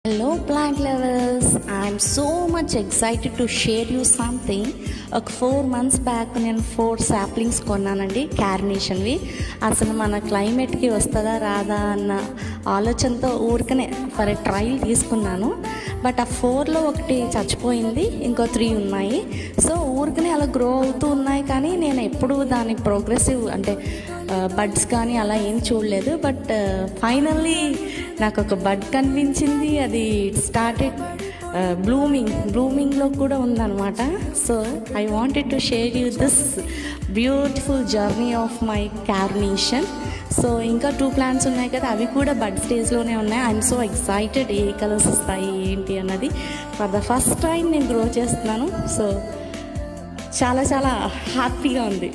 Hello plant lovers, I'm so much excited to share you something. ఒక 4 months back నేను 4 saplings కొన్నానండి, క్యార్నేషన్వి. అసలు మన క్లైమేట్కి వస్తుందా రాదా అన్న ఆలోచనతో ఊరికనే ఫర్ ట్రయల్ తీసుకున్నాను. బట్ ఆ 4లో ఒకటి చచ్చిపోయింది, ఇంకో 3 ఉన్నాయి. సో ఊరికనే అలా గ్రో అవుతూ ఉన్నాయి, కానీ నేను ఎప్పుడూ దాని ప్రోగ్రెసివ్ అంటే బడ్స్ కానీ అలా ఏం చూడలేదు. బట్ ఫైనల్లీ నాకు ఒక బడ్ కనిపించింది, అది స్టార్టెడ్ బ్లూమింగ్లో కూడా ఉందన్నమాట. So I wanted to share you this beautiful journey of my carnation. So ఇంకా 2 plants ఉన్నాయి కదా, అవి కూడా బడ్ స్టేజ్లోనే ఉన్నాయి. I'm so excited A colours వస్తాయి ఏంటి అన్నది. ఫర్ ద ఫస్ట్ టైం నేను గ్రో చేస్తున్నాను. సో చాలా చాలా హ్యాపీగా ఉంది.